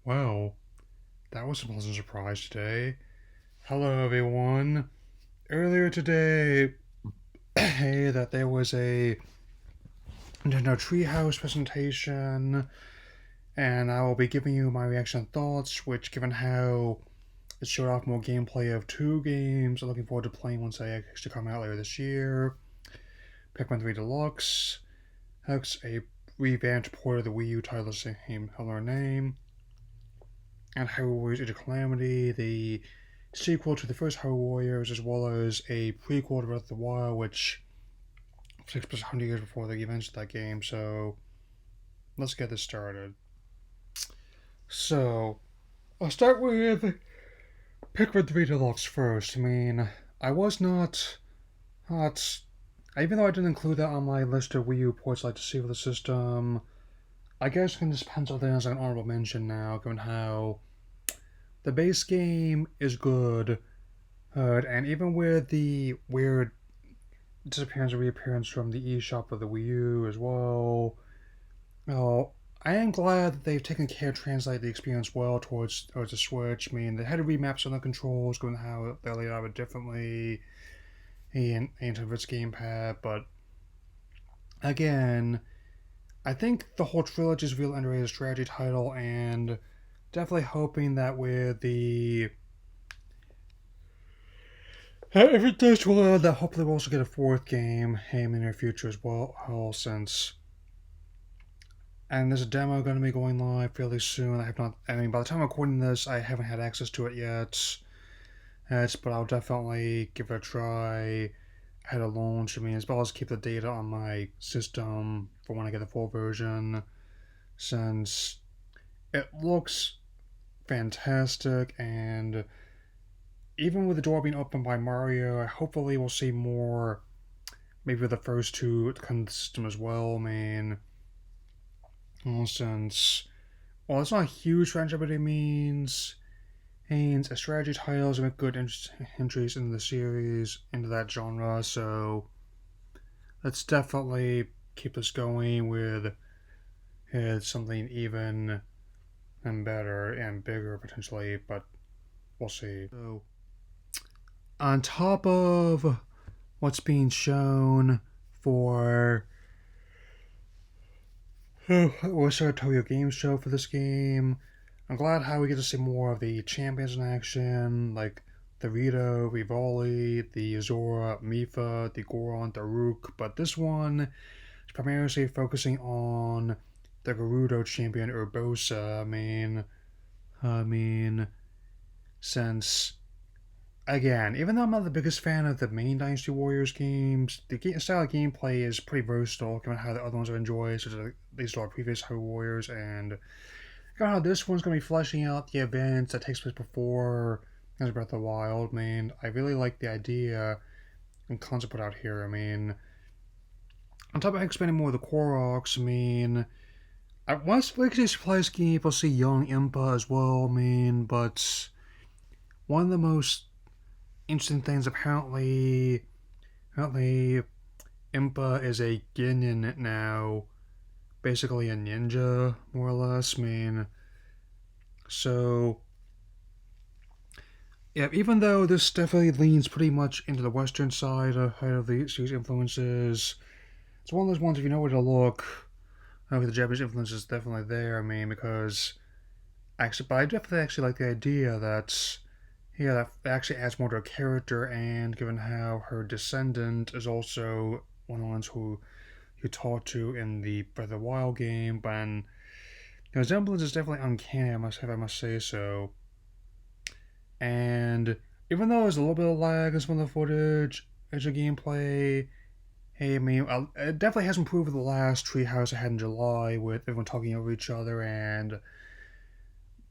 Well, that was a pleasant surprise today. Hello, everyone. Earlier today, hey, that there was a Nintendo Treehouse presentation, and I will be giving you my reaction thoughts, which, given how it showed off more gameplay of two games, I'm looking forward to playing once they actually come out later this year. Pikmin 3 Deluxe, Hex, a revamped port of the Wii U title of the same similar name, and Hyrule Warriors Age of Calamity, the sequel to the first Hyrule Warriors, as well as a prequel to Breath of the Wild, which takes place 100 years before the events of that game. So let's get this started. So I'll start with Pikmin 3 Deluxe first. I was not, even though I didn't include that on my list of Wii U ports I'd like to see for the system. I guess I can just pencil that as an honorable mention now, given how the base game is good, and even with the weird disappearance or reappearance from the eShop of the Wii U as well, oh, I am glad that they've taken care to translate the experience well towards the Switch. They had to remap some of the controls, given how they laid out it differently in terms of its gamepad, but again, I think the whole trilogy is a real underrated strategy title, and definitely hoping that with the if it does well, that hopefully we'll also get a fourth game in the near future as well, since and there's a demo going to be going live fairly soon. I have not. By the time I'm recording this, I haven't had access to it yet. But I'll definitely give it a try ahead of launch. As well as keep the data on my system for when I get the full version, since it looks fantastic. And even with the door being opened by Mario, I hopefully we'll see more. Maybe with the first two come to the system as well. Since it's not a huge franchise, but it means a strategy titles make good entries into the series, into that genre. So let's definitely keep this going with something even and better and bigger potentially, but we'll see. So on top of what's being shown for what's our Tokyo Game Show for this game, I'm glad how we get to see more of the champions in action, like the Rito, Rivoli, the Zora, Mifa, the Goron, the Rook, but this one is primarily focusing on the Gerudo champion Urbosa. I mean, since again, even though I'm not the biggest fan of the main Dynasty Warriors games, the style of gameplay is pretty versatile, given how the other ones I've enjoyed, such as these are previous Hyrule Warriors, and given how this one's going to be fleshing out the events that takes place before as Breath of the Wild. I really like the idea and concept put out here. On top of expanding more of the Koroks, once we actually play this game, we'll see young Impa as well. But one of the most interesting things apparently Impa is a Ginnin now, basically a ninja, more or less. So yeah, even though this definitely leans pretty much into the Western side of the series influences, it's one of those ones if you know where to look. The Japanese influence is definitely there. Because but I definitely actually like the idea that that actually adds more to her character, and given how her descendant is also one of the ones who you talk to in the Breath of the Wild game, but the resemblance is definitely uncanny. I must say so. And even though there's a little bit of lag in some of the footage, as a gameplay, it definitely has improved with the last Treehouse I had in July, with everyone talking over each other.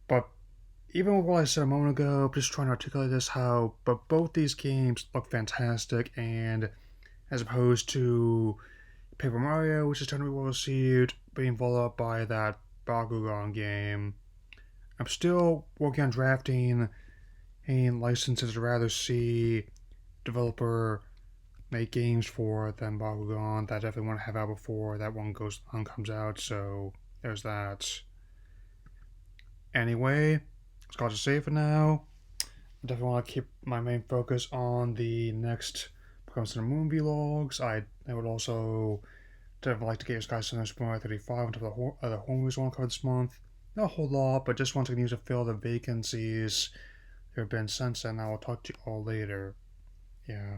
But even with what I said a moment ago, I'm just trying to articulate this but both these games look fantastic, and as opposed to Paper Mario, which is trying to be well received, being followed up by that Bakugan game, I'm still working on drafting licenses. I'd rather see developer make games for than Bakugan. That I definitely want to have out before that one comes out. So there's that. Anyway, it's got to say for now. I definitely want to keep my main focus on the next Becomes the Moon vlogs. I would also definitely like to get you guys some Spoiler 35 into the other horror movies I want to cover this month. Not a whole lot, but just want to use to fill the vacancies there have been since then. I will talk to you all later. Yeah.